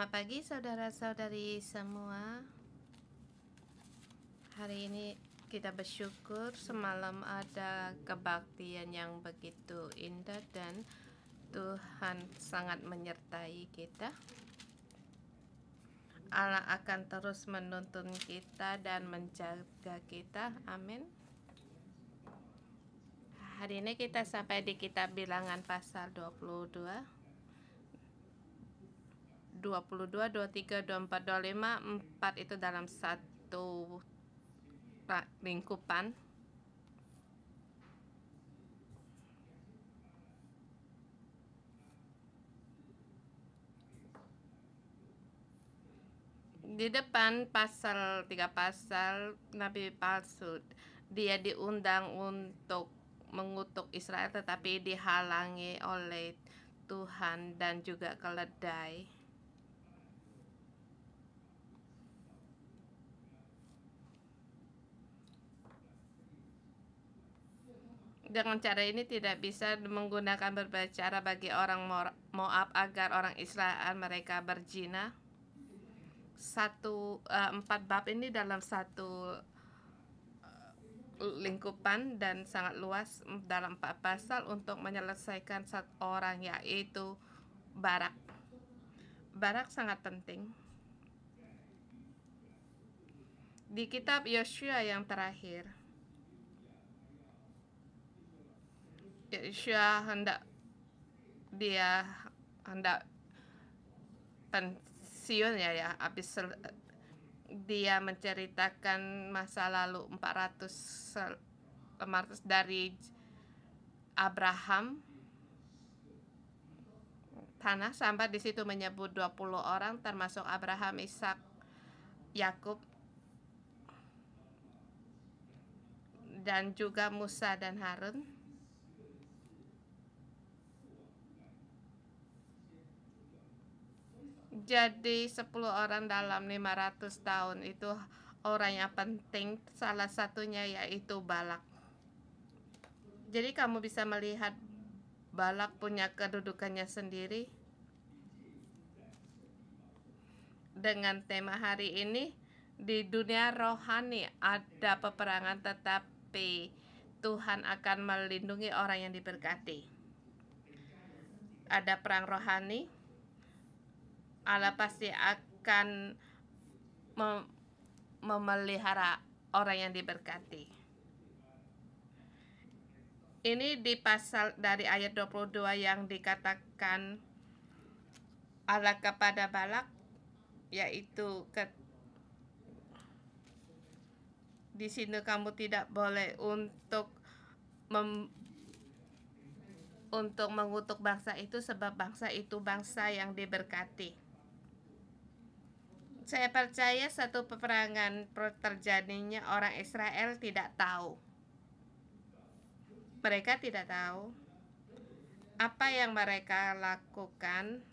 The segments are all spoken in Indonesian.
Selamat pagi saudara-saudari semua. Hari ini kita bersyukur semalam ada kebaktian yang begitu indah dan Tuhan sangat menyertai kita. Allah akan terus menuntun kita dan menjaga kita. Amin. Hari ini kita sampai di kitab Bilangan pasal 22, 23, 24, 25, 4 itu dalam satu lingkupan. Di depan pasal 3 pasal Nabi palsu, dia diundang untuk mengutuk Israel tetapi dihalangi oleh Tuhan dan juga keledai. Dengan cara ini tidak bisa menggunakan berbagai cara bagi orang Moab agar orang Israel mereka berzina. 4 bab ini dalam satu lingkupan dan sangat luas dalam 4 pasal untuk menyelesaikan satu orang, yaitu Barak. Barak sangat penting. Di kitab Yosua yang terakhir, Yosua hendak pensiun habis dia menceritakan masa lalu 400 dari Abraham tanah sampai di situ menyebut 20 orang termasuk Abraham, Ishak, Yakub dan juga Musa dan Harun. Jadi 10 orang dalam 500 tahun itu orang yang penting, salah satunya yaitu Balak. Jadi kamu bisa melihat Balak punya kedudukannya sendiri. Dengan tema hari ini, di dunia rohani ada peperangan tetapi Tuhan akan melindungi orang yang diberkati. Ada perang rohani, Allah pasti akan memelihara orang yang diberkati. Ini di pasal dari ayat 22 yang dikatakan Allah kepada Balak, yaitu di sini kamu tidak boleh untuk mengutuk bangsa itu sebab bangsa itu bangsa yang diberkati. Saya percaya satu peperangan terjadinya orang Israel tidak tahu. Mereka tidak tahu apa yang mereka lakukan.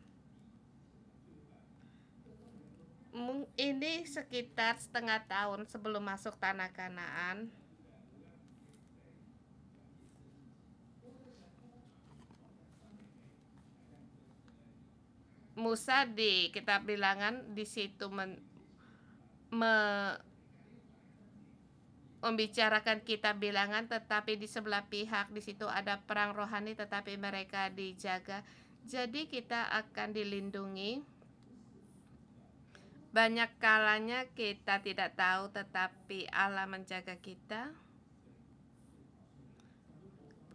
Ini sekitar setengah tahun sebelum masuk tanah Kanaan. Musa di kitab Bilangan di situ membicarakan kitab Bilangan, tetapi di sebelah pihak di situ ada perang rohani tetapi mereka dijaga. Jadi kita akan dilindungi. Banyak kalanya kita tidak tahu tetapi Allah menjaga kita.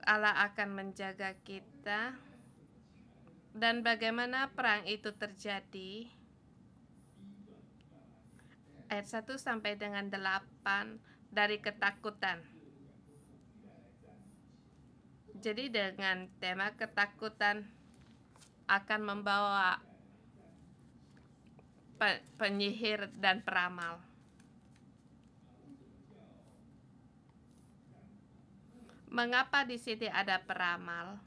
Allah akan menjaga kita. Dan bagaimana perang itu terjadi? Ayat 1 sampai dengan 8 dari ketakutan. Jadi dengan tema ketakutan akan membawa penyihir dan peramal. Mengapa di sini ada peramal?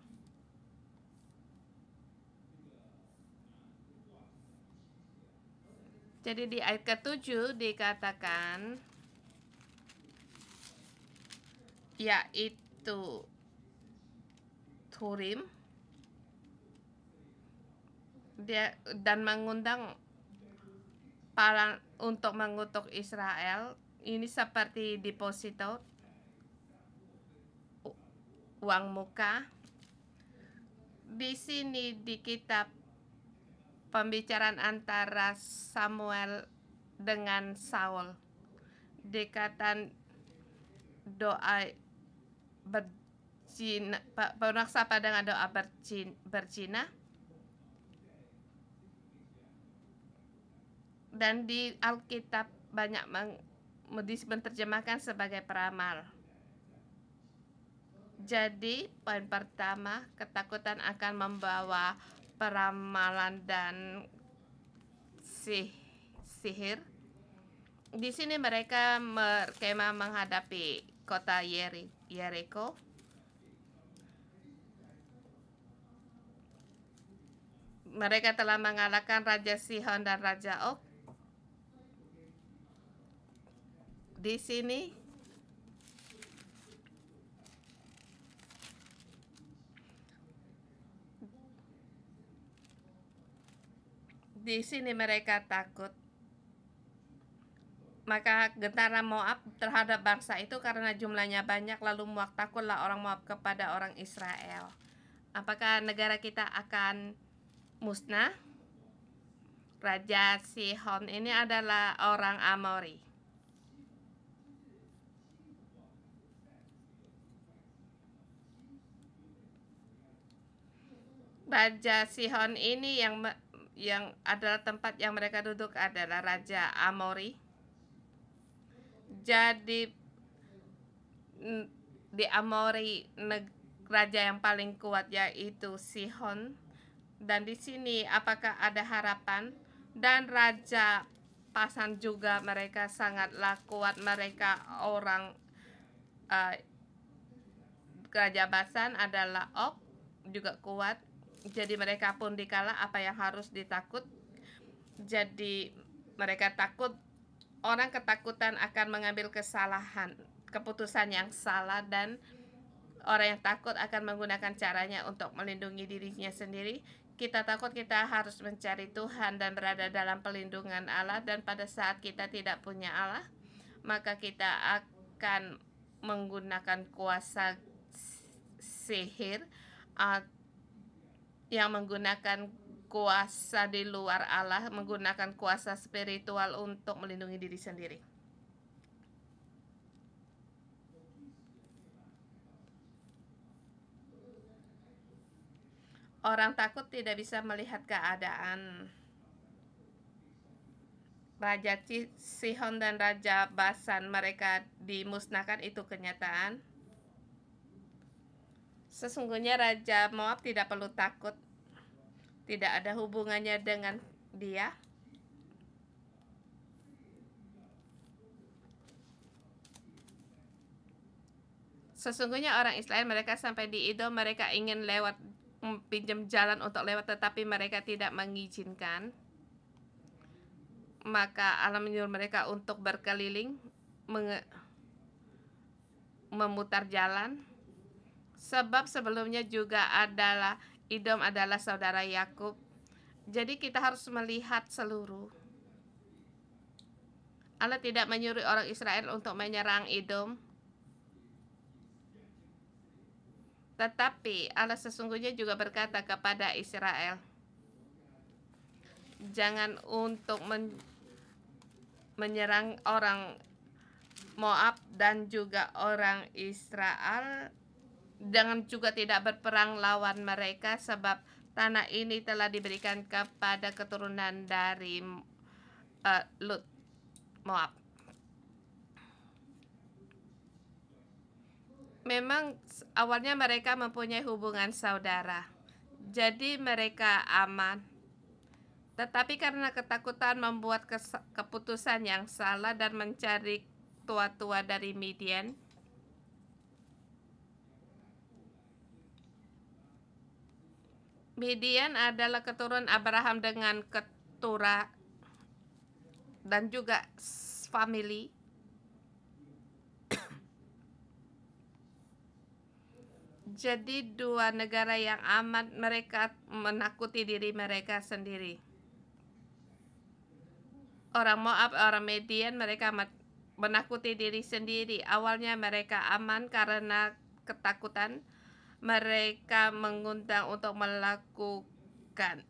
Jadi di ayat ke-7 dikatakan yaitu Turim, dia dan mengundang untuk mengutuk Israel. Ini seperti deposito, uang muka. Di sini di kitab pembicaraan antara Samuel dengan Saul, dikatakan doa berzina, bermaksapa dengan doa berzina, dan di Alkitab banyak menerjemahkan sebagai peramal. Jadi poin pertama, ketakutan akan membawa peramalan dan sihir. Di sini mereka berkemah menghadapi kota Yeriko. Mereka telah mengalahkan Raja Sihon dan Raja Og. Di sini mereka takut. Maka gentaran Moab terhadap bangsa itu karena jumlahnya banyak, lalu Moab takutlah orang Moab kepada orang Israel. Apakah negara kita akan musnah? Raja Sihon ini adalah orang Amori. Raja Sihon ini yang adalah tempat yang mereka duduk adalah Raja Amori. Jadi di Amori raja yang paling kuat yaitu Sihon. Dan di sini apakah ada harapan? Dan Raja Pasan juga mereka sangatlah kuat. Mereka orang Raja Basan adalah Og juga kuat. Jadi mereka pun dikalah. Apa yang harus ditakut? Jadi mereka takut. Orang ketakutan akan mengambil keputusan yang salah, dan orang yang takut akan menggunakan caranya untuk melindungi dirinya sendiri. Kita takut, kita harus mencari Tuhan dan berada dalam pelindungan Allah, dan pada saat kita tidak punya Allah, maka kita akan menggunakan kuasa sihir yang menggunakan kuasa di luar Allah, menggunakan kuasa spiritual untuk melindungi diri sendiri. Orang takut tidak bisa melihat keadaan. Raja Sihon dan Raja Basan mereka dimusnahkan, itu kenyataan. Sesungguhnya Raja Moab tidak perlu takut. Tidak ada hubungannya dengan dia. Sesungguhnya orang Israel mereka sampai di Edom, mereka ingin lewat, pinjam jalan untuk lewat, tetapi mereka tidak mengizinkan. Maka Allah menyuruh mereka untuk berkeliling, memutar jalan. Sebab sebelumnya juga adalah Edom adalah saudara Yakub. Jadi kita harus melihat seluruh. Allah tidak menyuruh orang Israel untuk menyerang Edom. Tetapi Allah sesungguhnya juga berkata kepada Israel, jangan untuk menyerang orang Moab dan juga orang Israel. Jangan juga tidak berperang lawan mereka, sebab tanah ini telah diberikan kepada keturunan dari Lut, Moab. Memang awalnya mereka mempunyai hubungan saudara, jadi mereka aman. Tetapi karena ketakutan membuat keputusan yang salah dan mencari tua-tua dari Midian. Midian adalah keturunan Abraham dengan Keturah dan juga family. Jadi dua negara yang aman, mereka menakuti diri mereka sendiri. Orang Moab, orang Midian, mereka menakuti diri sendiri. Awalnya mereka aman karena ketakutan. Mereka mengundang untuk melakukan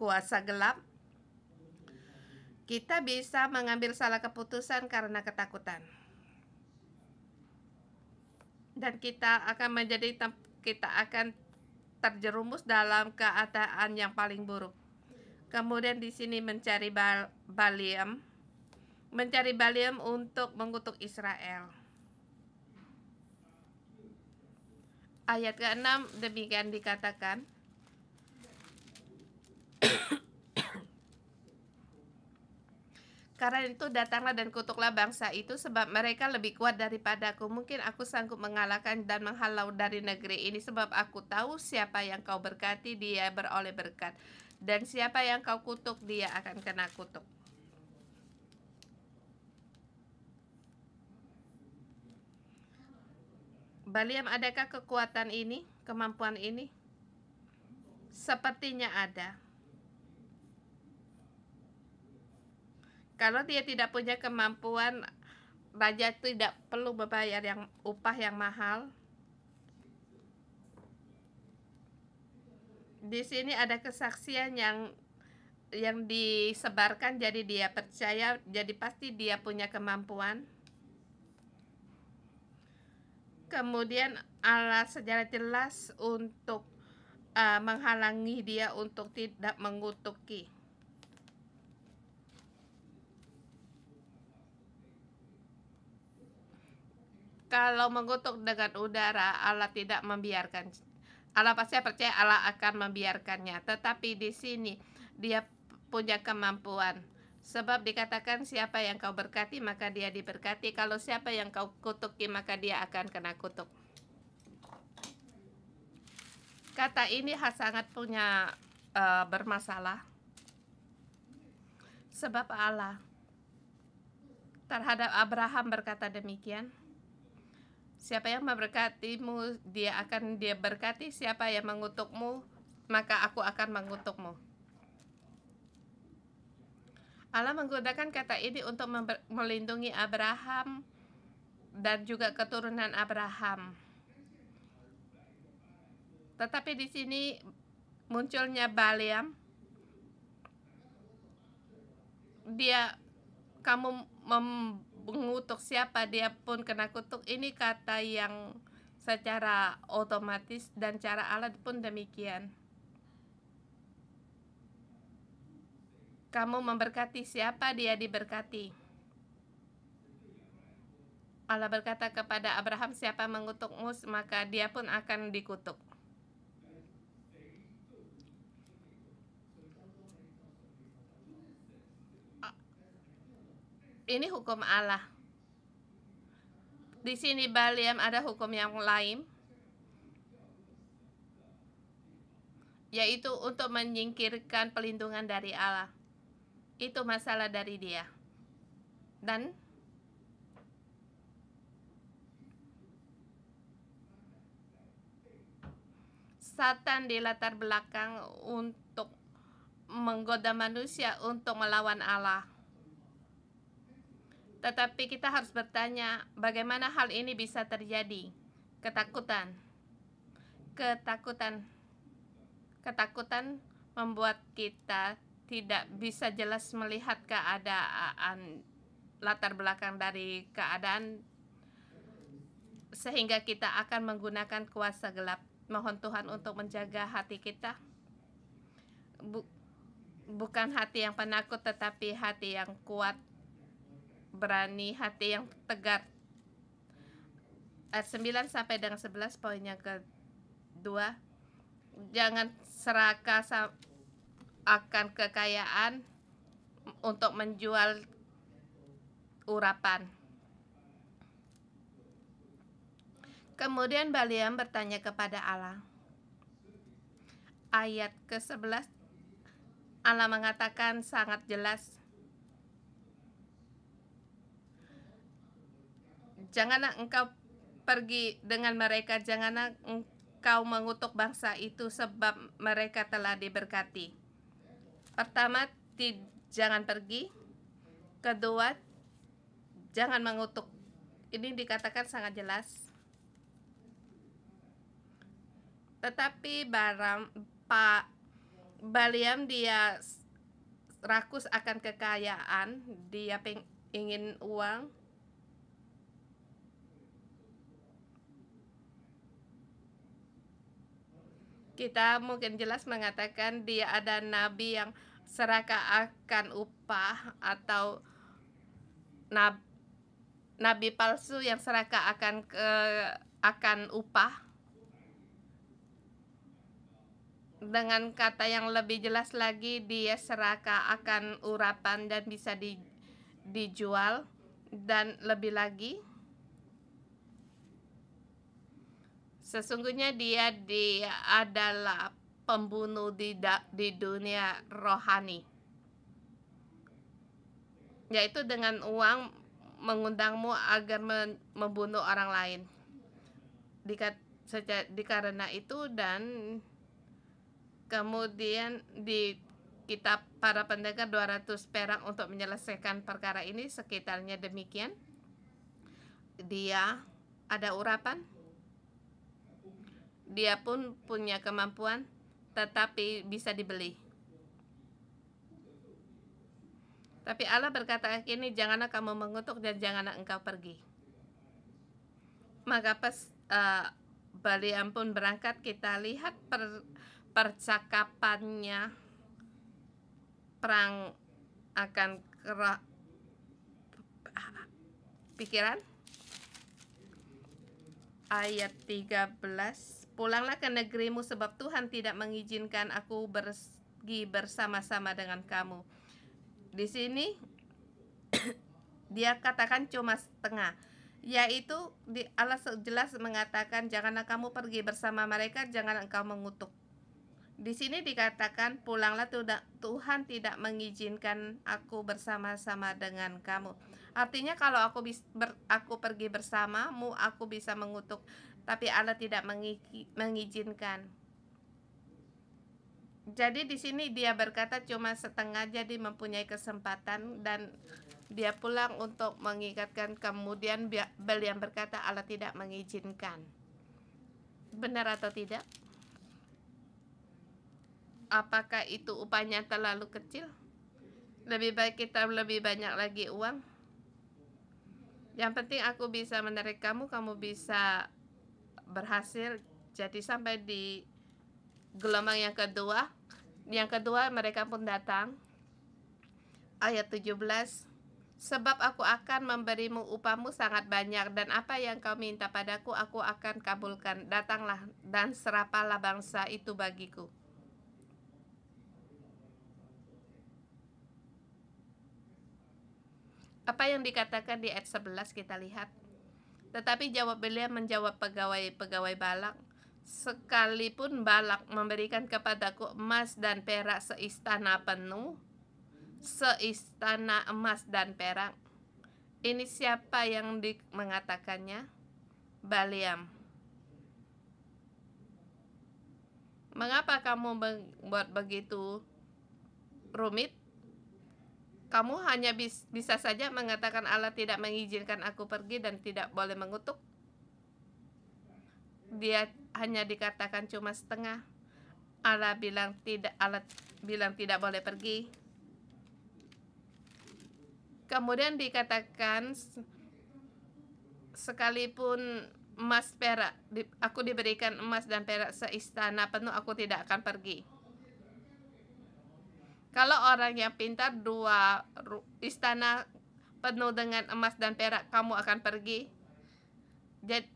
kuasa gelap. Kita bisa mengambil salah keputusan karena ketakutan. Dan kita akan terjerumus dalam keadaan yang paling buruk. Kemudian di sini mencari Baliam untuk mengutuk Israel. Ayat ke-6 demikian dikatakan, karena itu datanglah dan kutuklah bangsa itu, sebab mereka lebih kuat daripadaku. Mungkin aku sanggup mengalahkan dan menghalau dari negeri ini, sebab aku tahu siapa yang kau berkati, dia beroleh berkat, dan siapa yang kau kutuk, dia akan kena kutuk. Baliam, adakah kekuatan ini, kemampuan ini? Sepertinya ada. Kalau dia tidak punya kemampuan, raja tidak perlu membayar upah yang mahal. Di sini ada kesaksian yang disebarkan, jadi dia percaya, jadi pasti dia punya kemampuan. Kemudian Allah secara jelas untuk menghalangi dia untuk tidak mengutuki. Kalau mengutuk dengan udara, Allah tidak membiarkan. Allah pasti percaya Allah akan membiarkannya. Tetapi di sini dia punya kemampuan. Sebab dikatakan siapa yang kau berkati maka dia diberkati. Kalau siapa yang kau kutuki maka dia akan kena kutuk. Kata ini sangat punya bermasalah. Sebab Allah terhadap Abraham berkata demikian. Siapa yang memberkatimu, dia berkati. Siapa yang mengutukmu, maka aku akan mengutukmu. Allah menggunakan kata ini untuk melindungi Abraham dan juga keturunan Abraham. Tetapi di sini munculnya Baliam. Kamu mengutuk siapa, dia pun kena kutuk. Ini kata yang secara otomatis, dan cara Allah pun demikian. Kamu memberkati siapa, dia diberkati. Allah berkata kepada Abraham, siapa mengutukmu maka dia pun akan dikutuk. Ini hukum Allah. Di sini Baliam ada hukum yang lain, yaitu untuk menyingkirkan pelindungan dari Allah. Itu masalah dari dia. Dan Satan di latar belakang untuk menggoda manusia untuk melawan Allah. Tetapi kita harus bertanya, bagaimana hal ini bisa terjadi? Ketakutan membuat kita tidak bisa jelas melihat keadaan, latar belakang dari keadaan, sehingga kita akan menggunakan kuasa gelap. Mohon Tuhan untuk menjaga hati kita, bukan hati yang penakut, tetapi hati yang kuat, berani, hati yang tegar. Ayat 9 sampai dengan 11, poinnya kedua, jangan serakah akan kekayaan untuk menjual urapan. Kemudian Baliam bertanya kepada Allah. Ayat ke-11, Allah mengatakan sangat jelas, janganlah engkau pergi dengan mereka, janganlah engkau mengutuk bangsa itu, sebab mereka telah diberkati. Pertama, jangan pergi. Kedua, jangan mengutuk. Ini dikatakan sangat jelas. Tetapi Pak Balaam dia rakus akan kekayaan, dia ingin uang. Kita mungkin jelas mengatakan dia ada nabi yang serakah akan upah, atau nabi palsu yang serakah akan upah. Dengan kata yang lebih jelas lagi, dia serakah akan urapan dan bisa dijual. Dan lebih lagi, sesungguhnya dia adalah pembunuh di dunia rohani, yaitu dengan uang mengundangmu agar membunuh orang lain. Karena itu, dan kemudian di kitab para pendengar 200 perak untuk menyelesaikan perkara ini, sekitarnya demikian. Dia ada urapan, dia pun punya kemampuan, tetapi bisa dibeli. Tapi Allah berkata ini, janganlah kamu mengutuk dan janganlah engkau pergi. Maka Balaam pun berangkat. Kita lihat percakapannya, perang akan pikiran. Ayat 13, pulanglah ke negerimu sebab Tuhan tidak mengizinkan aku pergi bersama-sama dengan kamu. Di sini dia katakan cuma setengah, yaitu Allah jelas mengatakan janganlah kamu pergi bersama mereka, jangan engkau mengutuk. Di sini dikatakan pulanglah, Tuhan tidak mengizinkan aku bersama-sama dengan kamu. Artinya kalau aku pergi bersamamu, aku bisa mengutuk, tapi Allah tidak mengizinkan. Jadi di sini dia berkata cuma setengah, jadi mempunyai kesempatan dan dia pulang untuk mengingatkan. Kemudian Balaam berkata Allah tidak mengizinkan. Benar atau tidak? Apakah itu upahnya terlalu kecil? Lebih baik kita lebih banyak lagi uang. Yang penting aku bisa menarik kamu bisa berhasil. Jadi sampai di gelombang yang kedua. Yang kedua mereka pun datang. Ayat 17, sebab aku akan memberimu upahmu sangat banyak, dan apa yang kau minta padaku aku akan kabulkan. Datanglah dan serapalah bangsa itu bagiku. Apa yang dikatakan di ayat 11 kita lihat. Tetapi jawab Balaam menjawab pegawai Balak, sekalipun Balak memberikan kepadaku emas dan perak seistana penuh, seistana emas dan perak. Ini siapa yang mengatakannya? Balaam. Mengapa kamu membuat begitu rumit? Kamu hanya bisa saja mengatakan Allah tidak mengizinkan aku pergi dan tidak boleh mengutuk. Dia hanya dikatakan cuma setengah. Allah bilang tidak boleh pergi. Kemudian dikatakan sekalipun emas perak, aku diberikan emas dan perak seistana penuh, aku tidak akan pergi. Kalau orang yang pintar 2 istana penuh dengan emas dan perak, kamu akan pergi.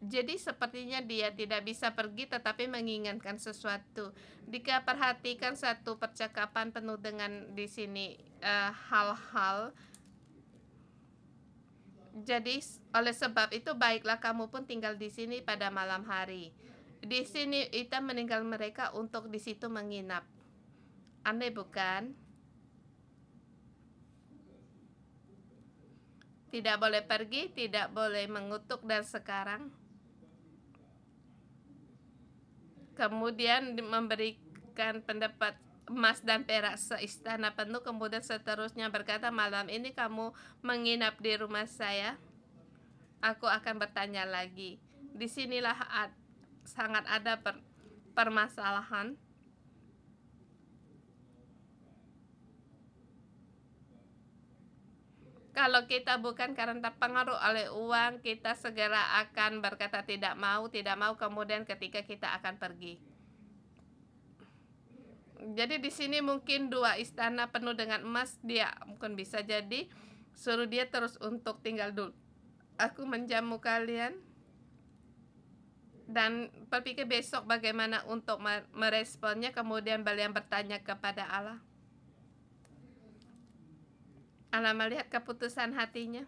Jadi sepertinya dia tidak bisa pergi, tetapi menginginkan sesuatu. Jika perhatikan satu percakapan penuh dengan di sini hal-hal. Jadi oleh sebab itu baiklah kamu pun tinggal di sini pada malam hari. Di sini kita meninggal mereka untuk di situ menginap. Aneh bukan? Tidak boleh pergi, tidak boleh mengutuk, dan sekarang kemudian memberikan pendapat emas dan perak seistana penuh. Kemudian seterusnya berkata, malam ini kamu menginap di rumah saya, aku akan bertanya lagi. Disinilah sangat ada permasalahan. Kalau kita bukan karena terpengaruh oleh uang, kita segera akan berkata tidak mau, kemudian ketika kita akan pergi. Jadi di sini mungkin 2 istana penuh dengan emas, dia mungkin bisa jadi suruh dia terus untuk tinggal dulu. Aku menjamu kalian dan berpikir besok bagaimana untuk meresponnya. Kemudian Balaam bertanya kepada Allah. Allah melihat keputusan hatinya.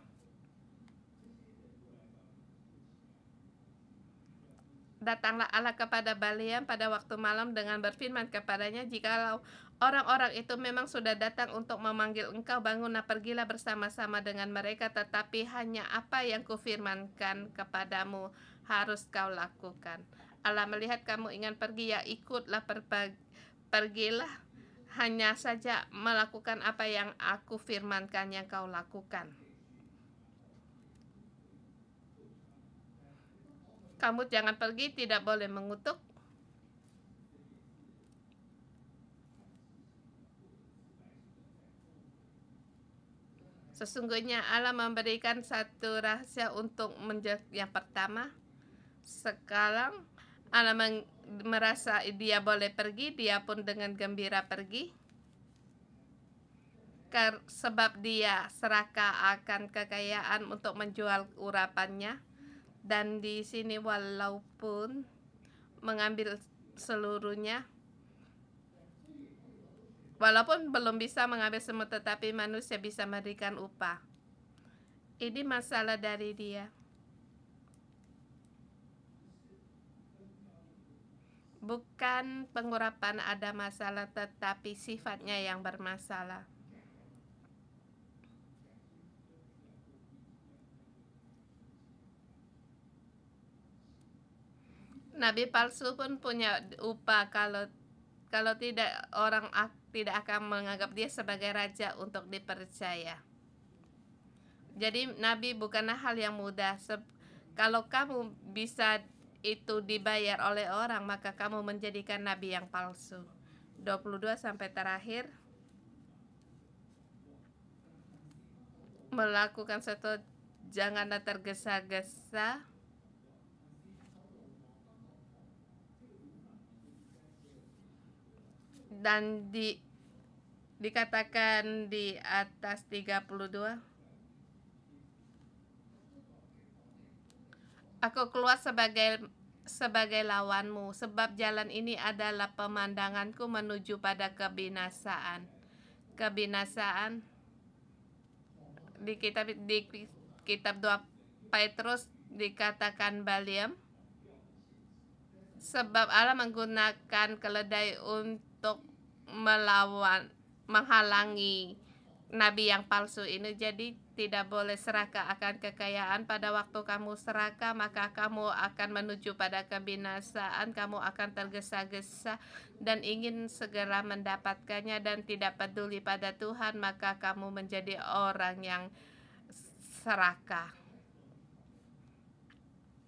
Datanglah Allah kepada Balaam pada waktu malam dengan berfirman kepadanya, jikalau orang-orang itu memang sudah datang untuk memanggil engkau, bangunlah, pergilah bersama-sama dengan mereka, tetapi hanya apa yang kufirmankan kepadamu harus kau lakukan. Allah melihat kamu ingin pergi, ya ikutlah, pergilah, hanya saja melakukan apa yang aku firmankan yang kau lakukan. Kamu jangan pergi, tidak boleh mengutuk. Sesungguhnya Allah memberikan satu rahasia untuk yang pertama. Sekarang Allah merasa dia boleh pergi, dia pun dengan gembira pergi. Sebab dia serakah akan kekayaan untuk menjual urapannya. Dan di sini walaupun mengambil seluruhnya, walaupun belum bisa mengambil semua, tetapi manusia bisa memberikan upah. Ini masalah dari dia. Bukan pengurapan ada masalah, tetapi sifatnya yang bermasalah. Nabi palsu pun punya upah, kalau tidak, orang tidak akan menganggap dia sebagai raja untuk dipercaya. Jadi nabi bukanlah hal yang mudah. Kalau kamu bisa itu dibayar oleh orang, maka kamu menjadikan nabi yang palsu. 22 sampai terakhir. Melakukan sesuatu, janganlah tergesa-gesa. Dan dikatakan di atas 32, aku keluar sebagai lawanmu, sebab jalan ini adalah pemandanganku menuju pada kebinasaan. Kebinasaan di kitab 2 Petrus dikatakan Balaam, sebab Allah menggunakan keledai untuk menghalangi nabi yang palsu ini. Jadi tidak boleh serakah akan kekayaan. Pada waktu kamu serakah, maka kamu akan menuju pada kebinasaan. Kamu akan tergesa-gesa dan ingin segera mendapatkannya dan tidak peduli pada Tuhan, maka kamu menjadi orang yang serakah.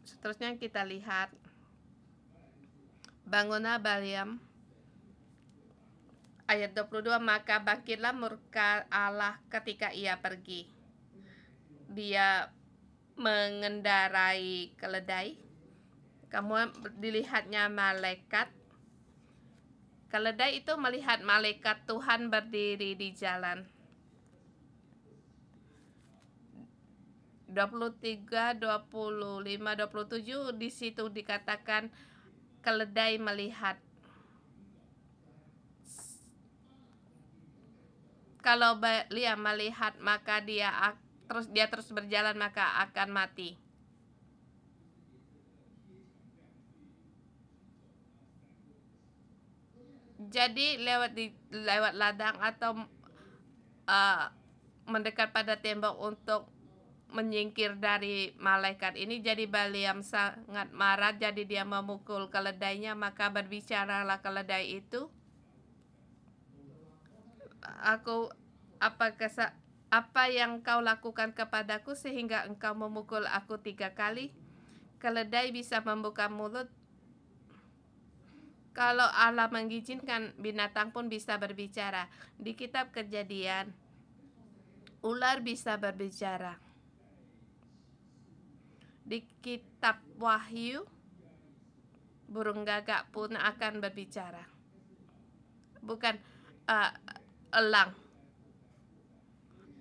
Seterusnya kita lihat, bangunlah Balaam. Ayat 22, maka bangkitlah murka Allah ketika ia pergi. Dia mengendarai keledai. Kamu dilihatnya malaikat. Keledai itu melihat malaikat Tuhan berdiri di jalan. 23, 25, 27 di situ dikatakan keledai melihat. Kalau Balaam melihat, maka dia terus berjalan, maka akan mati. Jadi lewat ladang atau mendekat pada tembok untuk menyingkir dari malaikat ini. Jadi Balaam sangat marah, jadi dia memukul keledainya, maka berbicaralah keledai itu. Aku apa yang kau lakukan kepadaku sehingga engkau memukul aku 3 kali? Keledai bisa membuka mulut. Kalau Allah mengizinkan, binatang pun bisa berbicara. Di kitab Kejadian, ular bisa berbicara. Di kitab Wahyu, burung gagak pun akan berbicara. Bukan elang.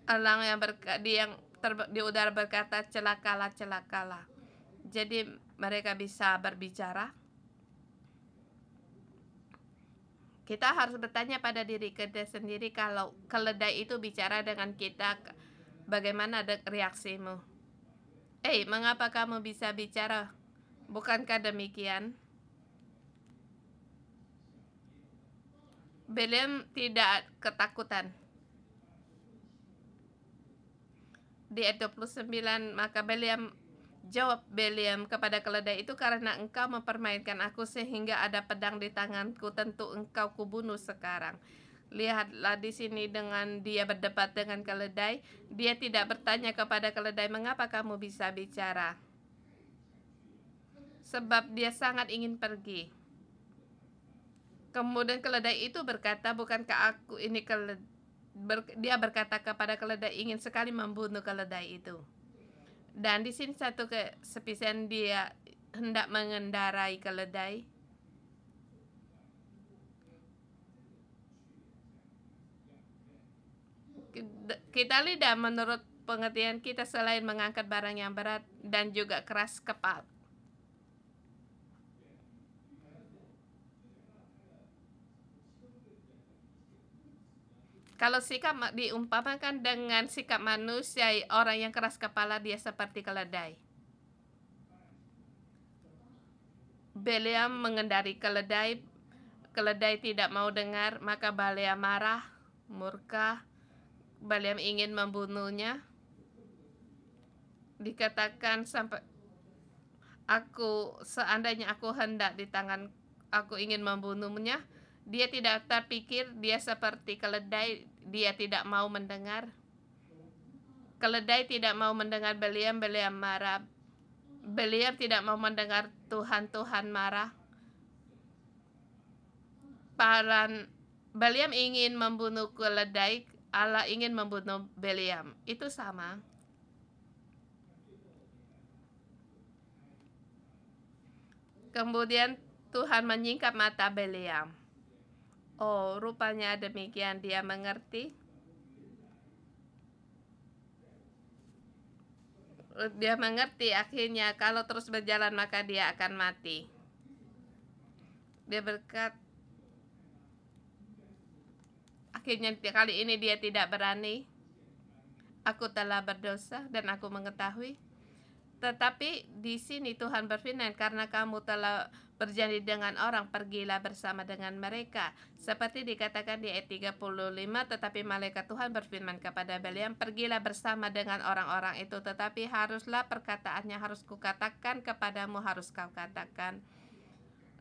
Elang yang di udara berkata, celakalah, celakalah. Jadi mereka bisa berbicara. Kita harus bertanya pada diri kita sendiri, kalau keledai itu bicara dengan kita, bagaimana reaksimu? Mengapa kamu bisa bicara? Bukankah demikian? Balaam tidak ketakutan. Di ayat 29, maka jawab Balaam kepada keledai itu, karena engkau mempermainkan aku sehingga ada pedang di tanganku, tentu engkau kubunuh sekarang. Lihatlah di sini, dengan dia berdebat dengan keledai, dia tidak bertanya kepada keledai, mengapa kamu bisa bicara? Sebab dia sangat ingin pergi. Kemudian keledai itu berkata, bukankah aku ini dia berkata kepada keledai, ingin sekali membunuh keledai itu. Dan di sini satu kesepisian, dia hendak mengendarai keledai. Kita lihat, menurut pengertian kita, selain mengangkat barang yang berat dan juga keras kepala. Kalau sikap diumpamakan dengan sikap manusia, orang yang keras kepala, dia seperti keledai. Balaam mengendari keledai. Keledai tidak mau dengar, maka Balaam marah, murka. Balaam ingin membunuhnya. Dikatakan sampai, seandainya aku hendak di tangan, aku ingin membunuhnya. Dia tidak terpikir, dia seperti keledai, dia tidak mau mendengar. Keledai tidak mau mendengar Balaam, Balaam marah. Balaam tidak mau mendengar Tuhan, Tuhan marah. Balaam ingin membunuh keledai, Allah ingin membunuh Balaam. Itu sama. Kemudian Tuhan menyingkap mata Balaam. Oh, rupanya demikian, dia mengerti. Dia mengerti akhirnya, kalau terus berjalan maka dia akan mati. Dia berkata, akhirnya kali ini dia tidak berani. Aku telah berdosa dan aku mengetahui. Tetapi di sini Tuhan berfirman, karena kamu telah berjanji dengan orang, pergilah bersama dengan mereka. Seperti dikatakan di ayat 35, tetapi malaikat Tuhan berfirman kepada Balaam, pergilah bersama dengan orang-orang itu, tetapi haruslah perkataannya harus kukatakan kepadamu, harus kau katakan.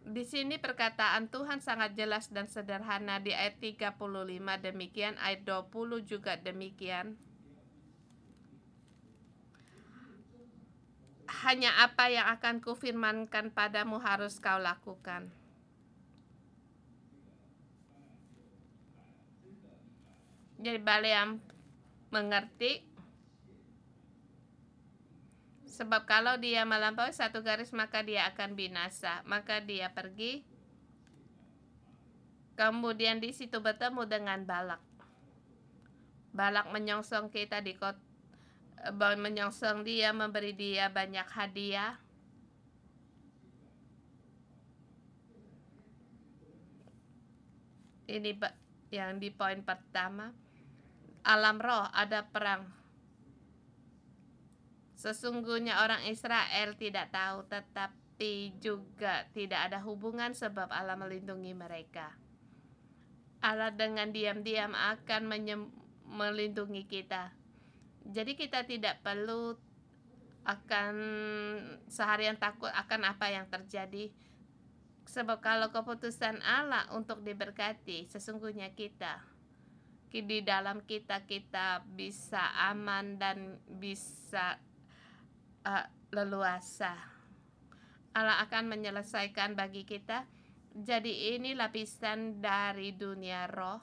Di sini perkataan Tuhan sangat jelas dan sederhana. Di ayat 35 demikian, ayat 20 juga demikian. Hanya apa yang akan kufirmankan padamu harus kau lakukan. Jadi Balaam mengerti, sebab kalau dia melampaui satu garis maka dia akan binasa. Maka dia pergi. Kemudian di situ bertemu dengan Balak. Balak menyongsong kita di kota, menyongsong dia, memberi dia banyak hadiah. Ini yang di poin pertama. Alam roh ada perang. Sesungguhnya orang Israel tidak tahu, tetapi juga tidak ada hubungan, sebab Allah melindungi mereka. Allah dengan diam-diam akan melindungi kita. Jadi kita tidak perlu akan seharian takut akan apa yang terjadi. Sebab kalau keputusan Allah untuk diberkati, sesungguhnya kita di dalam kita, kita bisa aman dan bisa leluasa. Allah akan menyelesaikan bagi kita. Jadi ini lapisan dari dunia roh.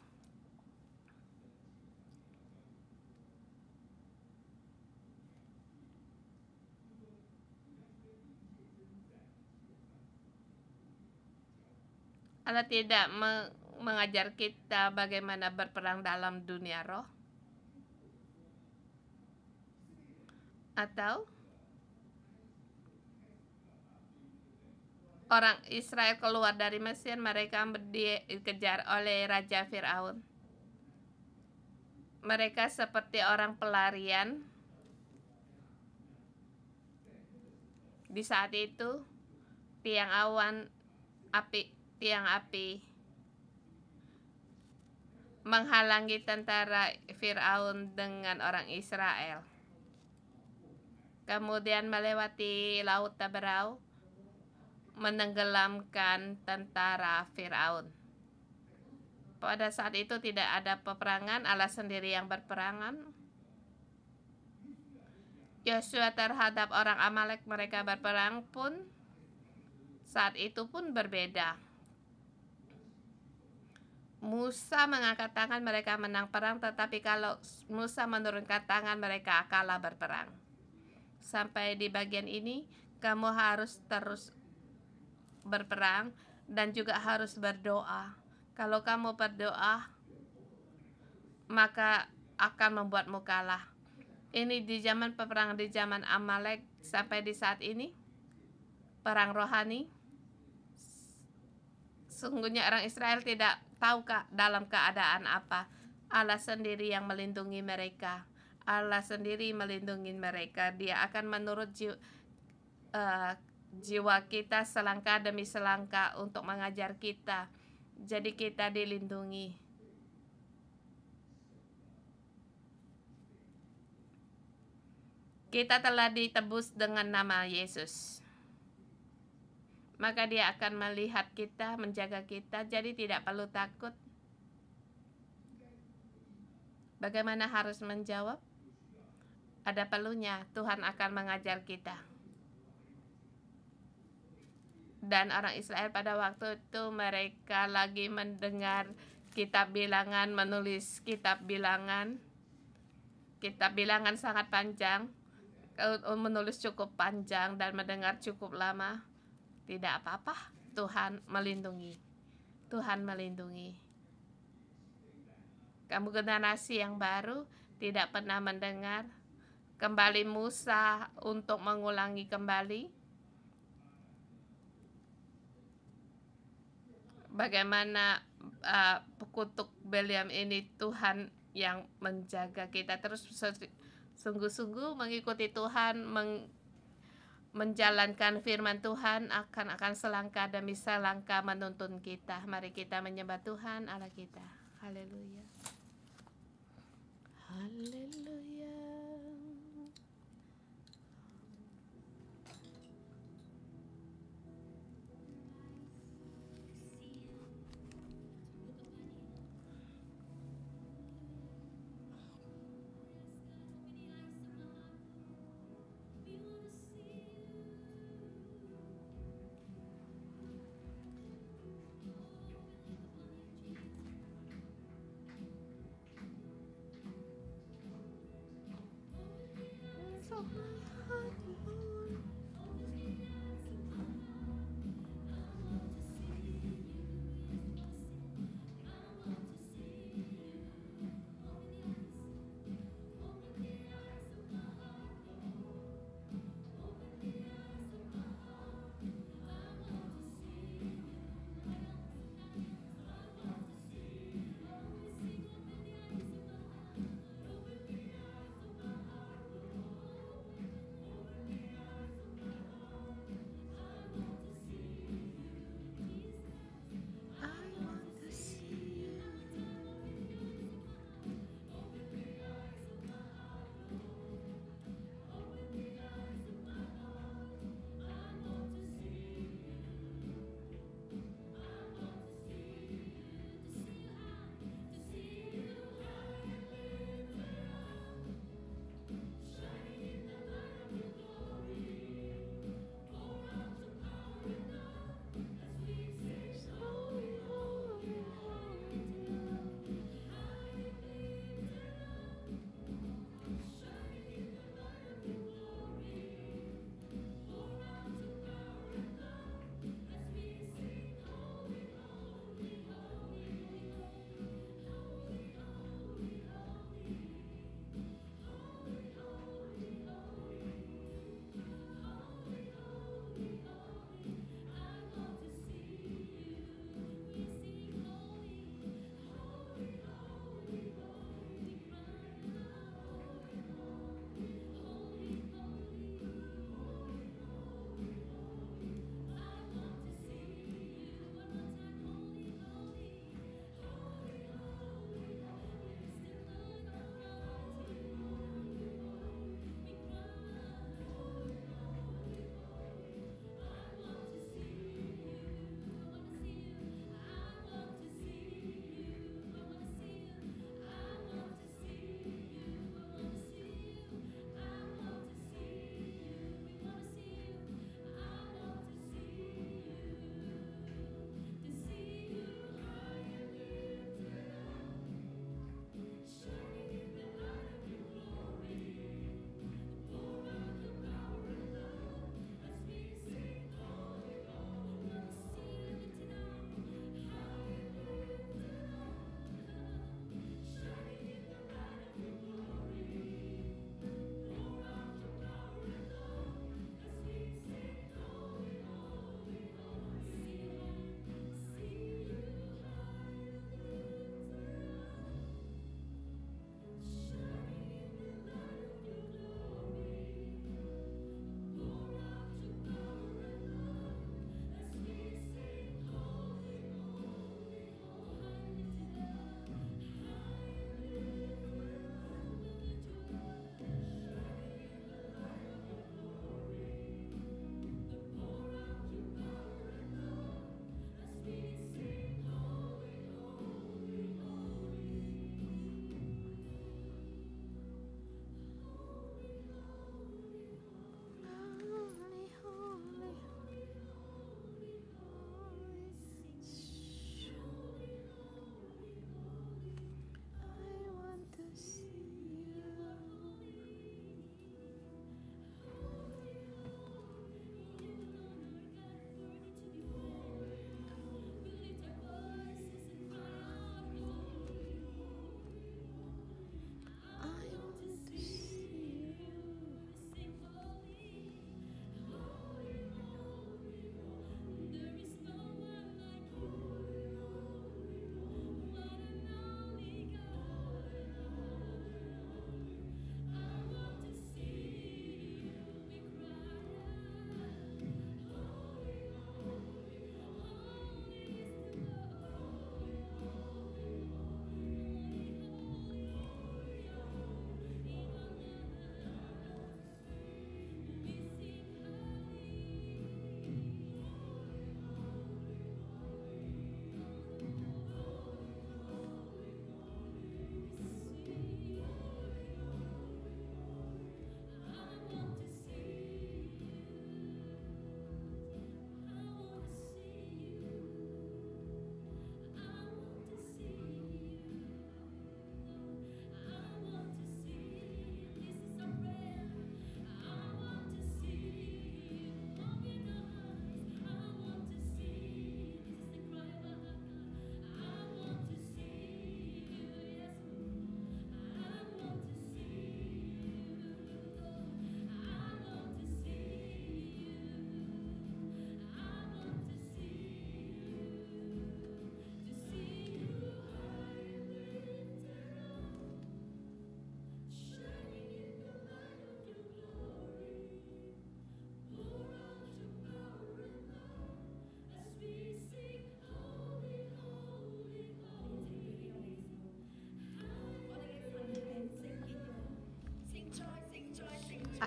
Allah tidak mengajar kita bagaimana berperang dalam dunia roh. Atau orang Israel keluar dari Mesir, mereka dikejar oleh Raja Firaun. Mereka seperti orang pelarian. Di saat itu, tiang api menghalangi tentara Firaun dengan orang Israel. Kemudian melewati Laut Taberau, menenggelamkan tentara Firaun. Pada saat itu tidak ada peperangan, Allah sendiri yang berperangan. Yosua terhadap orang Amalek mereka berperang pun saat itu pun berbeda. Musa mengangkat tangan, mereka menang perang, tetapi kalau Musa menurunkan tangan, mereka kalah berperang. Sampai di bagian ini, kamu harus terus berperang dan juga harus berdoa. Kalau kamu berdoa, maka akan membuatmu kalah. Ini di zaman peperangan di zaman Amalek sampai di saat ini, perang rohani. Sungguhnya orang Israel tidak tahu dalam keadaan apa. Allah sendiri yang melindungi mereka. Allah sendiri melindungi mereka. Dia akan menurut jiwa kita selangkah demi selangkah untuk mengajar kita. Jadi kita dilindungi. Kita telah ditebus dengan nama Yesus. Maka dia akan melihat kita, menjaga kita, jadi tidak perlu takut. Bagaimana harus menjawab? Ada perlunya, Tuhan akan mengajar kita. Dan orang Israel pada waktu itu mereka lagi mendengar kitab bilangan, menulis kitab bilangan. Kitab bilangan sangat panjang, menulis cukup panjang dan mendengar cukup lama. Tidak apa-apa, Tuhan melindungi. Tuhan melindungi. Kamu generasi yang baru tidak pernah mendengar kembali Musa untuk mengulangi kembali bagaimana kutuk Beliam ini. Tuhan yang menjaga kita terus sungguh-sungguh mengikuti Tuhan, menjalankan firman Tuhan akan selangkah demi selangkah menuntun kita. Mari kita menyembah Tuhan Allah kita. Haleluya. Haleluya.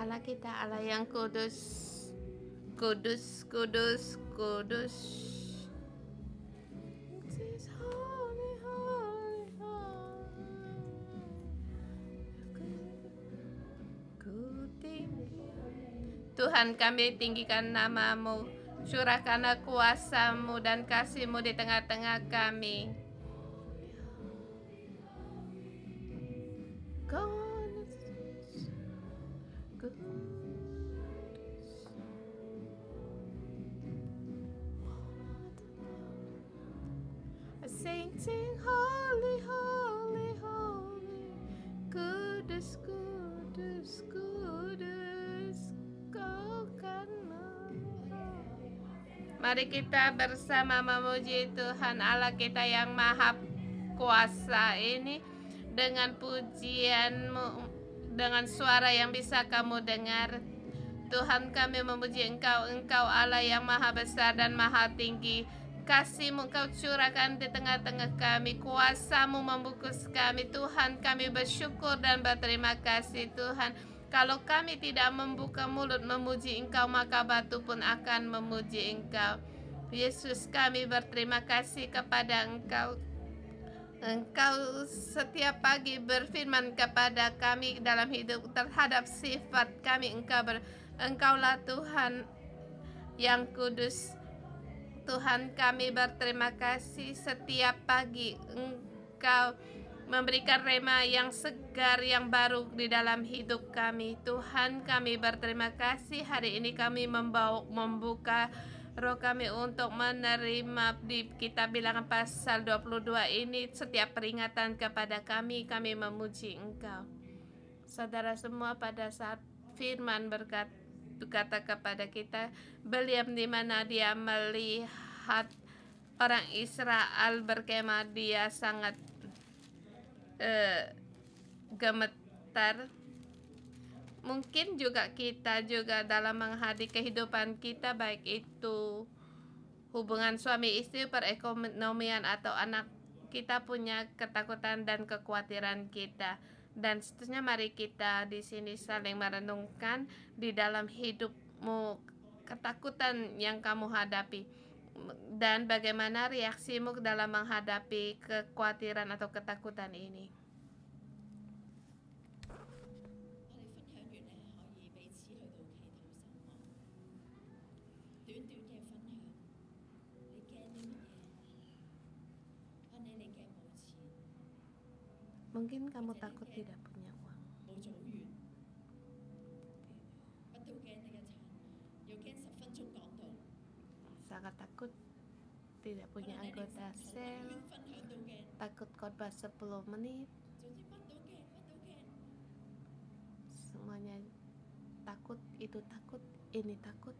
Allah kita, Allah yang kudus, kudus, kudus, kudus. Tuhan, kami tinggikan nama-Mu, curahkanlah kuasa-Mu dan kasih-Mu di tengah-tengah kami. Sing, holy, holy, holy, kudus, kudus, kudus, Kau kan. Mari kita bersama memuji Tuhan Allah kita yang maha kuasa ini dengan pujian-Mu, dengan suara yang bisa kamu dengar. Tuhan, kami memuji Engkau, Engkau Allah yang maha besar dan maha tinggi. Kasih-Mu Engkau curahkan di tengah-tengah kami, kuasa-Mu membungkus kami. Tuhan, kami bersyukur dan berterima kasih Tuhan. Kalau kami tidak membuka mulut memuji Engkau, maka batu pun akan memuji Engkau. Yesus, kami berterima kasih kepada Engkau. Engkau setiap pagi berfirman kepada kami dalam hidup terhadap sifat kami. Engkaulah Tuhan yang kudus. Tuhan, kami berterima kasih setiap pagi Engkau memberikan rema yang segar, yang baru di dalam hidup kami. Tuhan, kami berterima kasih hari ini kami membuka roh kami untuk menerima di kitab Bilangan pasal 22 ini. Setiap peringatan kepada kami memuji Engkau. Saudara semua, pada saat firman berkata kepada kita, Beliau di mana dia melihat orang Israel berkemah, dia sangat gemetar. Mungkin juga kita juga dalam menghadapi kehidupan kita, baik itu hubungan suami istri, perekonomian atau anak, kita punya ketakutan dan kekhawatiran kita. Dan seterusnya, mari kita di sini saling merenungkan di dalam hidupmu, ketakutan yang kamu hadapi dan bagaimana reaksimu dalam menghadapi kekhawatiran atau ketakutan ini. Mungkin kamu takut tidak punya uang. Sangat takut tidak punya anggota sel, takut khotbah 10 menit. Semuanya takut, itu takut, ini takut.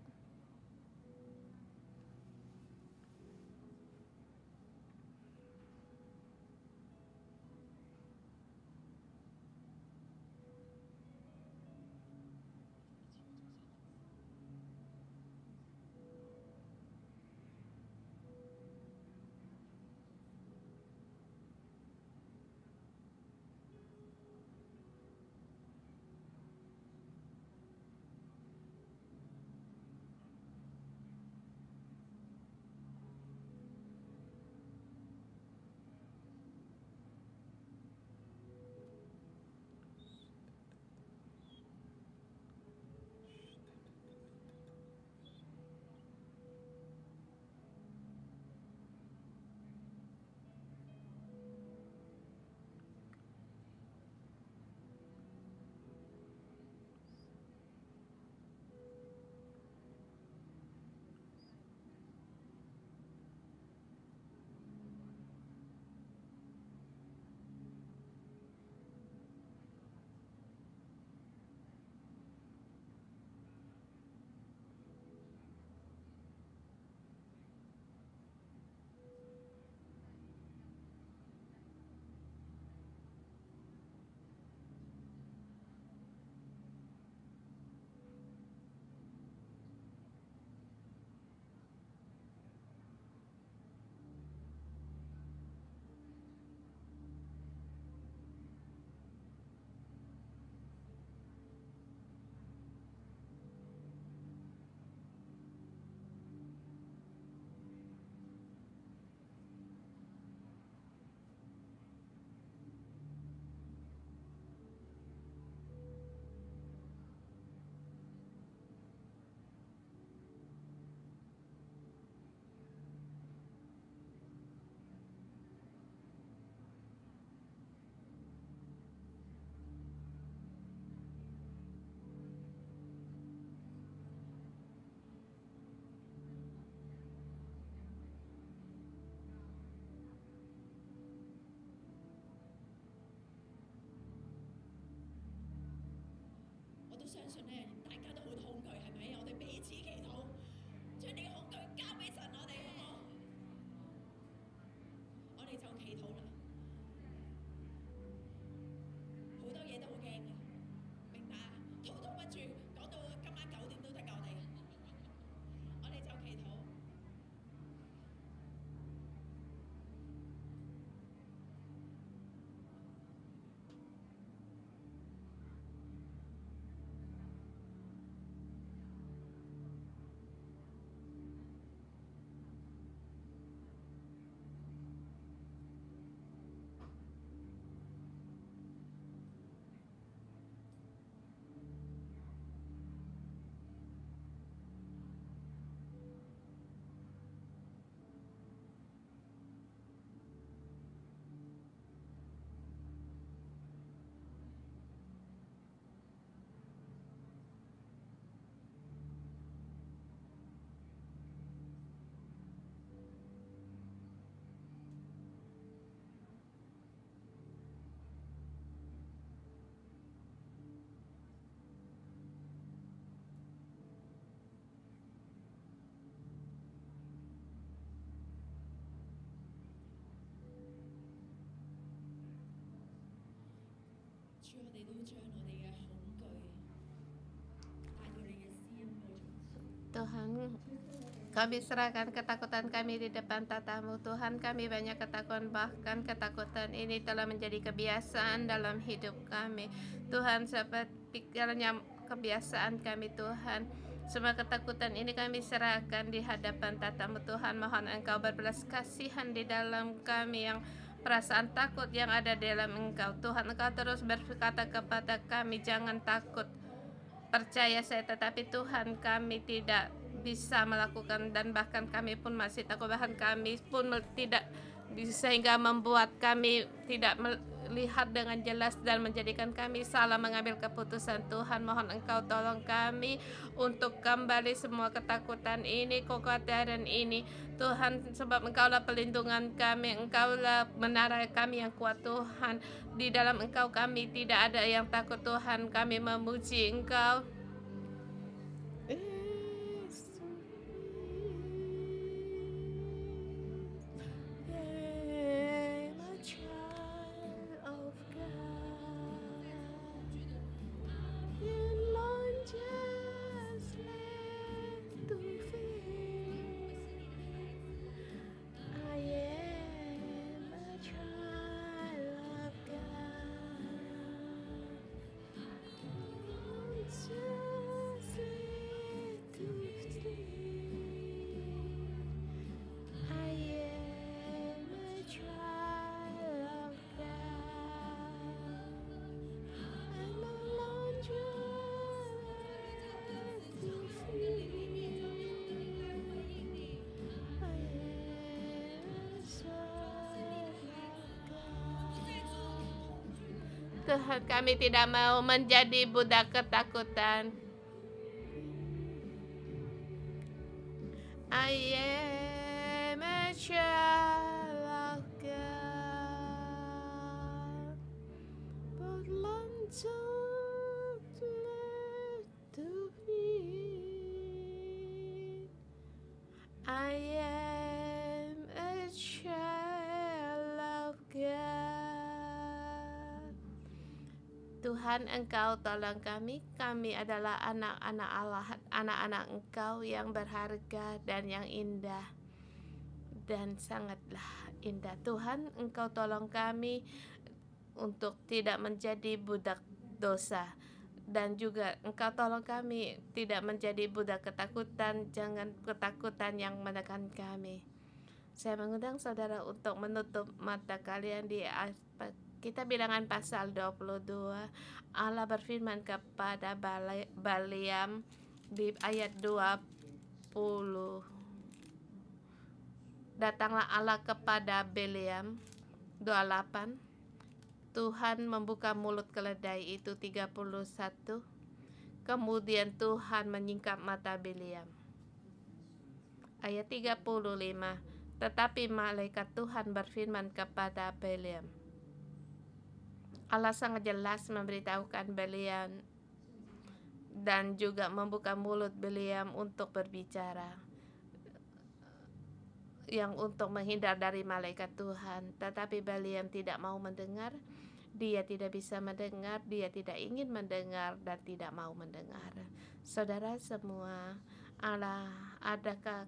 Tuhan, kami serahkan ketakutan kami di depan tatamu. Tuhan, kami banyak ketakutan, bahkan ketakutan ini telah menjadi kebiasaan dalam hidup kami. Tuhan, seperti kiranya kebiasaan kami, Tuhan. Semua ketakutan ini kami serahkan di hadapan tatamu, Tuhan. Mohon Engkau berbelas kasihan di dalam kami yang perasaan takut yang ada dalam Engkau. Tuhan, Engkau terus berkata kepada kami, jangan takut. Percaya saya, tetapi Tuhan, kami tidak bisa melakukan, dan bahkan kami pun masih takut, bahkan kami pun tidak, sehingga membuat kami tidak melihat dengan jelas dan menjadikan kami salah mengambil keputusan. Tuhan, mohon Engkau tolong kami untuk kembali semua ketakutan ini, kekhawatiran ini, Tuhan, sebab Engkaulah pelindungan kami, Engkaulah menara kami yang kuat, Tuhan. Di dalam Engkau kami tidak ada yang takut, Tuhan. Kami memuji Engkau. Tuhan, kami tidak mau menjadi budak ketakutan. I am a child of God, but learn to be. I am a child of God. Tuhan, Engkau tolong kami. Kami adalah anak-anak Allah, anak-anak Engkau yang berharga dan yang indah, dan sangatlah indah. Tuhan, Engkau tolong kami untuk tidak menjadi budak dosa, dan juga Engkau tolong kami tidak menjadi budak ketakutan. Jangan ketakutan yang menekan kami. Saya mengundang saudara untuk menutup mata kalian di kita Bilangan pasal 22. Allah berfirman kepada Balaam di ayat 20. Datanglah Allah kepada Balaam. 28. Tuhan membuka mulut keledai itu. 31. Kemudian Tuhan menyingkap mata Balaam. Ayat 35. Tetapi malaikat Tuhan berfirman kepada Balaam. Allah sangat jelas memberitahukan Balaam dan juga membuka mulut Balaam untuk berbicara, yang untuk menghindar dari malaikat Tuhan. Tetapi Balaam tidak mau mendengar. Dia tidak bisa mendengar, dia tidak ingin mendengar, dan tidak mau mendengar. Saudara semua, Allah adakah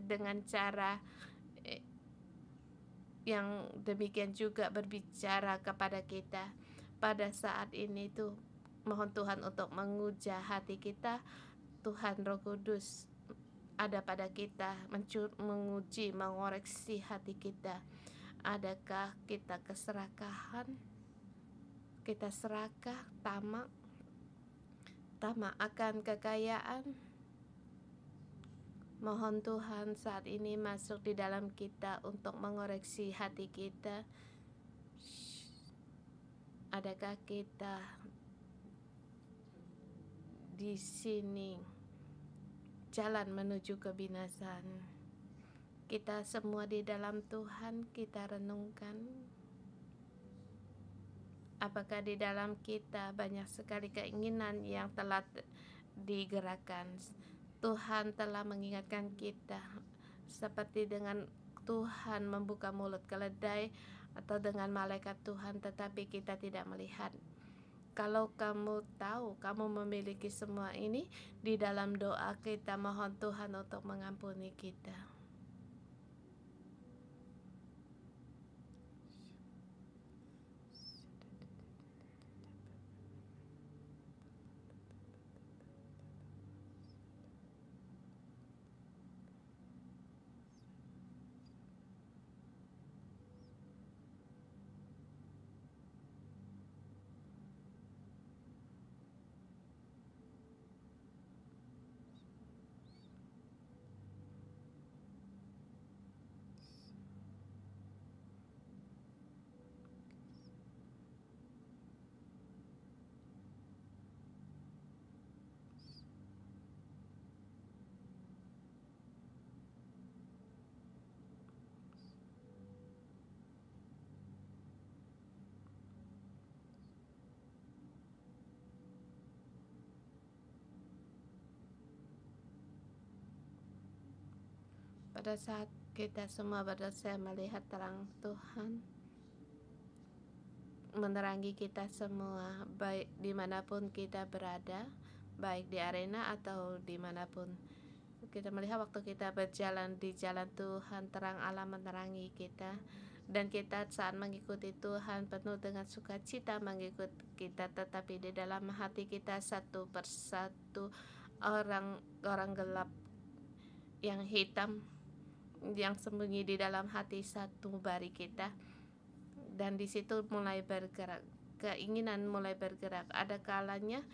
dengan cara yang demikian juga berbicara kepada kita pada saat ini tuh. Mohon Tuhan untuk menguji hati kita. Tuhan Roh Kudus ada pada kita, menguji, mengoreksi hati kita. Adakah kita keserakahan? Kita serakah, tamak akan kekayaan? Mohon Tuhan saat ini masuk di dalam kita untuk mengoreksi hati kita. Adakah kita di sini jalan menuju kebinasan? Kita semua di dalam Tuhan, kita renungkan. Apakah di dalam kita banyak sekali keinginan yang telah digerakkan? Tuhan telah mengingatkan kita, seperti dengan Tuhan membuka mulut keledai, atau dengan malaikat Tuhan, tetapi kita tidak melihat. Kalau kamu tahu kamu memiliki semua ini, di dalam doa kita mohon Tuhan untuk mengampuni kita. Pada saat kita semua berdosa melihat terang Tuhan menerangi kita semua, baik dimanapun kita berada, baik di arena atau dimanapun kita melihat waktu kita berjalan di jalan Tuhan, terang Allah menerangi kita, dan kita saat mengikuti Tuhan penuh dengan sukacita mengikuti kita, tetapi di dalam hati kita satu persatu orang gelap yang hitam yang sembunyi di dalam hati satu bari kita, dan di situ mulai bergerak keinginan, mulai bergerak. Ada kalanya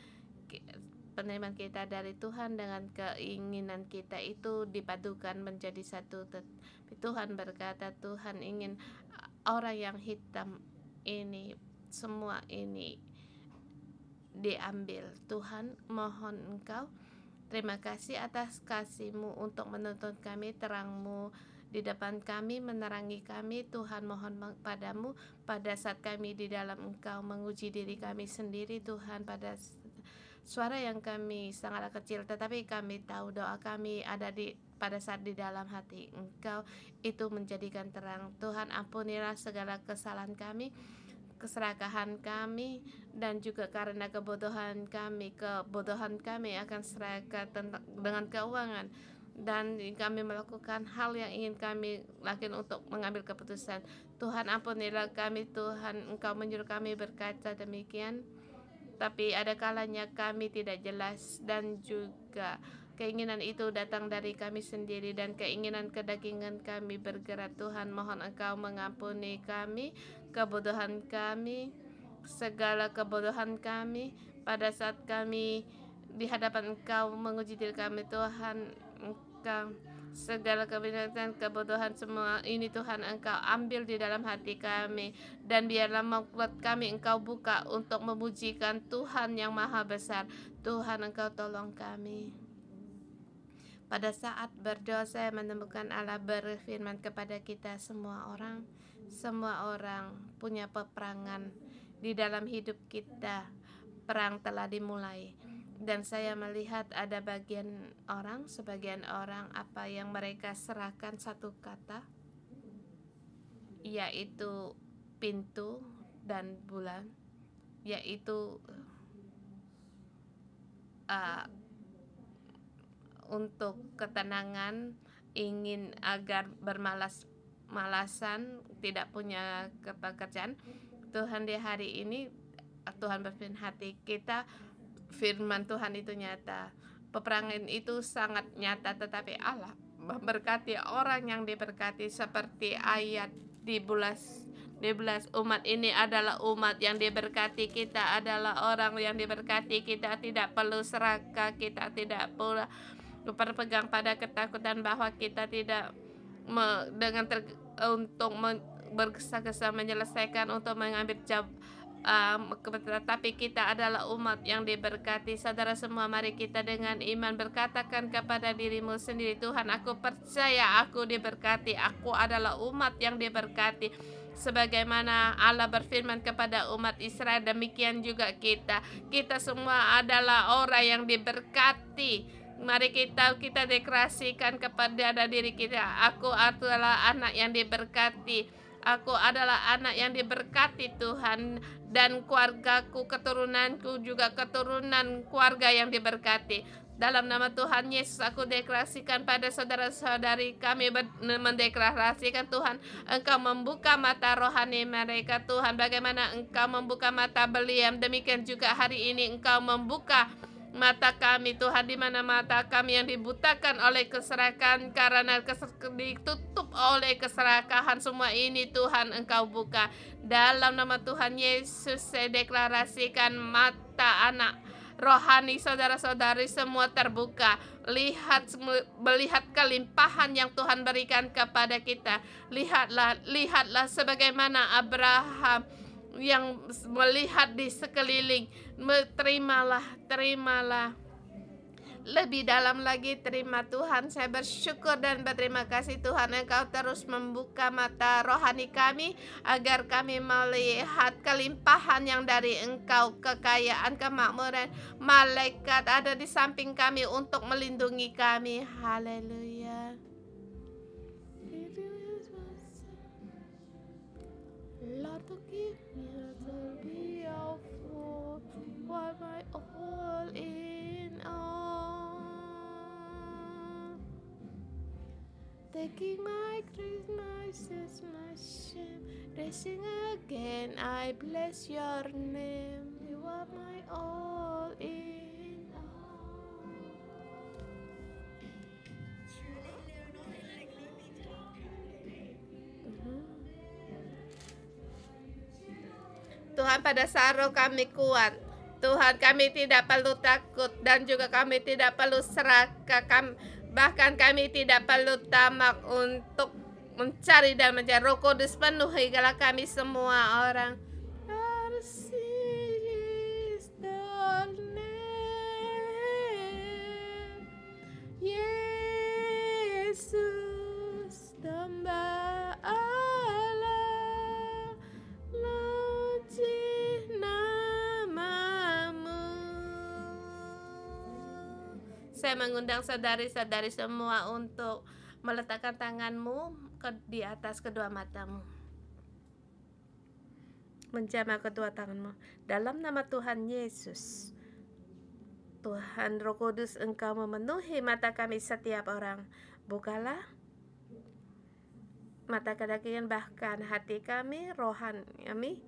penerimaan kita dari Tuhan dengan keinginan kita itu dipadukan menjadi satu. Tuhan berkata, Tuhan ingin orang yang hitam ini, semua ini diambil. Tuhan, mohon Engkau, terima kasih atas kasih-Mu untuk menuntun kami, terang-Mu di depan kami, menerangi kami. Tuhan, mohon padamu pada saat kami di dalam Engkau menguji diri kami sendiri, Tuhan, pada suara yang kami sangatlah kecil, tetapi kami tahu doa kami ada pada saat di dalam hati Engkau itu menjadikan terang. Tuhan, ampunilah segala kesalahan kami, keserakahan kami, dan juga karena kebodohan kami akan serakah dengan keuangan, dan kami melakukan hal yang ingin kami lakukan untuk mengambil keputusan. Tuhan, ampunilah kami. Tuhan, Engkau menyuruh kami berkata demikian, tapi ada kalanya kami tidak jelas, dan juga keinginan itu datang dari kami sendiri dan keinginan kedagingan kami bergerak. Tuhan, mohon Engkau mengampuni kami, kebodohan kami, segala kebodohan kami pada saat kami di hadapan Engkau menguji diri kami. Tuhan, Engkau segala kebenaran, kebodohan semua ini Tuhan Engkau ambil di dalam hati kami, dan biarlah membuat kami Engkau buka untuk memujikan Tuhan yang maha besar. Tuhan, Engkau tolong kami. Pada saat berdoa saya menemukan Allah berfirman kepada kita, semua orang punya peperangan di dalam hidup kita. Perang telah dimulai. Dan saya melihat ada sebagian orang apa yang mereka serahkan satu kata, yaitu pintu dan bulan, yaitu untuk ketenangan, ingin agar bermalas-malasan, tidak punya pekerjaan. Tuhan, di hari ini Tuhan berfirman hati kita, firman Tuhan itu nyata. Peperangan itu sangat nyata, tetapi Allah memberkati orang yang diberkati, seperti ayat di 12. Umat ini adalah umat yang diberkati. Kita adalah orang yang diberkati. Kita tidak perlu serakah, kita tidak pula berpegang pada ketakutan bahwa kita tidak untuk bergesa-gesa menyelesaikan, untuk mengambil tapi kita adalah umat yang diberkati. Saudara semua, mari kita dengan iman berkatakan kepada dirimu sendiri, Tuhan, aku percaya aku diberkati, aku adalah umat yang diberkati. Sebagaimana Allah berfirman kepada umat Israel, demikian juga kita semua adalah orang yang diberkati. Mari kita deklarasikan kepada diri kita, aku adalah anak yang diberkati. Aku adalah anak yang diberkati Tuhan, dan keluargaku, keturunanku juga keturunan keluarga yang diberkati. Dalam nama Tuhan Yesus, aku deklarasikan pada saudara-saudari kami, mendeklarasikan Tuhan, Engkau membuka mata rohani mereka Tuhan. Bagaimana Engkau membuka mata beliau, demikian juga hari ini Engkau membuka mata kami Tuhan, di mana mata kami yang dibutakan oleh keserakahan karena ditutup oleh keserakahan, semua ini Tuhan Engkau buka. Dalam nama Tuhan Yesus, saya deklarasikan mata anak rohani saudara-saudari semua terbuka. Melihat kelimpahan yang Tuhan berikan kepada kita. Lihatlah sebagaimana Abraham yang melihat di sekeliling. Terimalah lebih dalam lagi. Terima Tuhan, saya bersyukur dan berterima kasih Tuhan, Engkau terus membuka mata rohani kami agar kami melihat kelimpahan yang dari Engkau, kekayaan, kemakmuran. Malaikat ada di samping kami untuk melindungi kami. Haleluya. Lord, give me to be of what my all in all. Taking my grace, my sins, my shame, rising again, I bless your name. You are my all in all. Tuhan, pada saat roh kami kuat, Tuhan, kami tidak perlu takut dan juga kami tidak perlu serakah, bahkan kami tidak perlu tamak untuk mencari dan mencari. Roh Kudus penuhi kami semua orang. Yesus, tambah Allah, puji namamu. Saya mengundang saudari-saudari semua untuk meletakkan tanganmu di atas kedua matamu, menjamah kedua tanganmu. Dalam nama Tuhan Yesus, Tuhan Roh Kudus, Engkau memenuhi mata kami setiap orang. Bukalah mata kedagingan, bahkan hati kami, rohani kami.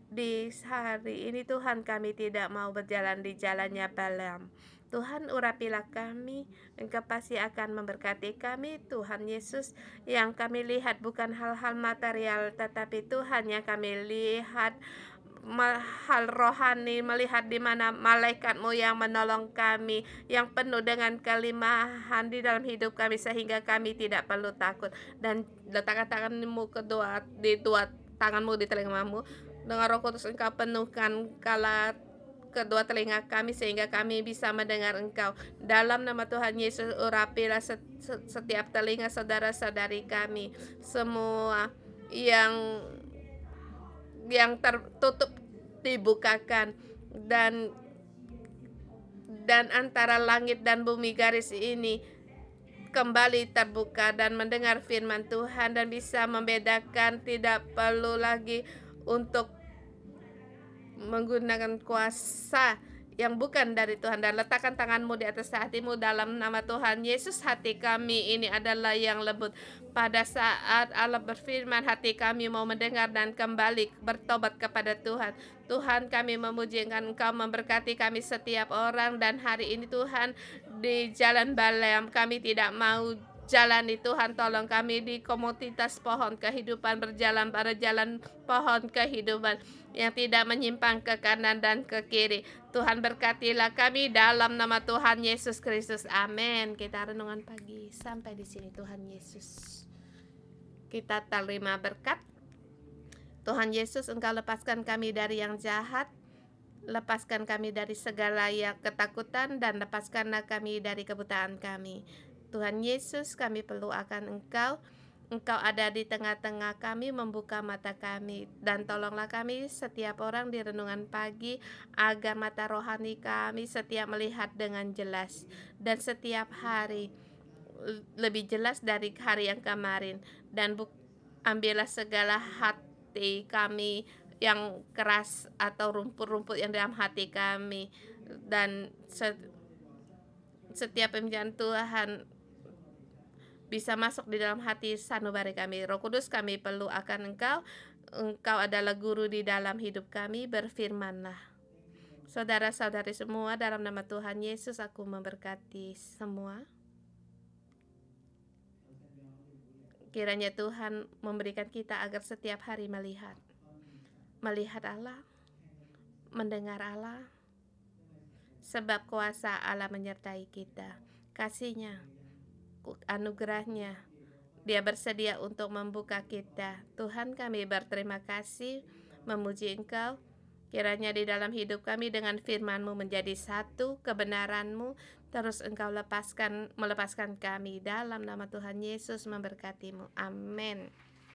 Di hari ini Tuhan, kami tidak mau berjalan di jalannya Balaam. Tuhan, urapilah kami. Engkau pasti akan memberkati kami Tuhan Yesus. Yang kami lihat bukan hal-hal material, tetapi Tuhan yang kami lihat hal rohani, melihat di mana malaikat-Mu yang menolong kami, yang penuh dengan kelimpahan di dalam hidup kami, sehingga kami tidak perlu takut. Dan letakkan tanganmu di dua tanganmu di telingamu. Dengan Roh Kudus Engkau penuhkan kedua telinga kami sehingga kami bisa mendengar Engkau. Dalam nama Tuhan Yesus, urapilah setiap telinga saudara-saudari kami, semua yang tertutup dibukakan, dan antara langit dan bumi garis ini kembali terbuka dan mendengar firman Tuhan dan bisa membedakan, tidak perlu lagi untuk menggunakan kuasa yang bukan dari Tuhan. Dan letakkan tanganmu di atas hatimu dalam nama Tuhan Yesus. Hati kami ini adalah yang lembut. Pada saat Allah berfirman, hati kami mau mendengar dan kembali bertobat kepada Tuhan. Tuhan, kami memujikan Engkau, memberkati kami setiap orang. Dan hari ini Tuhan, di jalan Balaam kami tidak mau jalani. Tuhan, tolong kami di komunitas pohon kehidupan, berjalan pada jalan pohon kehidupan yang tidak menyimpang ke kanan dan ke kiri. Tuhan, berkatilah kami dalam nama Tuhan Yesus Kristus. Amin. Kita renungan pagi sampai di sini. Tuhan Yesus, kita terima berkat. Tuhan Yesus, Engkau lepaskan kami dari yang jahat, lepaskan kami dari segala yang ketakutan, dan lepaskanlah kami dari kebutaan kami. Tuhan Yesus, kami perlu akan Engkau. Engkau ada di tengah-tengah kami, membuka mata kami, dan tolonglah kami setiap orang di renungan pagi, agar mata rohani kami setiap melihat dengan jelas, dan setiap hari lebih jelas dari hari yang kemarin, dan Ambillah segala hati kami yang keras atau rumput-rumput yang dalam hati kami, dan setiap pembicaraan Tuhan bisa masuk di dalam hati sanubari kami. Roh Kudus, kami perlu akan Engkau. Engkau adalah guru di dalam hidup kami, berfirmanlah. Saudara-saudari semua, dalam nama Tuhan Yesus aku memberkati semua. Kiranya Tuhan memberikan kita agar setiap hari melihat Allah, mendengar Allah, sebab kuasa Allah menyertai kita. Kasih-Nya, anugerah-Nya, Dia bersedia untuk membuka kita. Tuhan, kami berterima kasih, memuji Engkau. Kiranya di dalam hidup kami dengan firman-Mu menjadi satu, kebenaran-Mu terus Engkau melepaskan kami. Dalam nama Tuhan Yesus memberkati-Mu. Amin.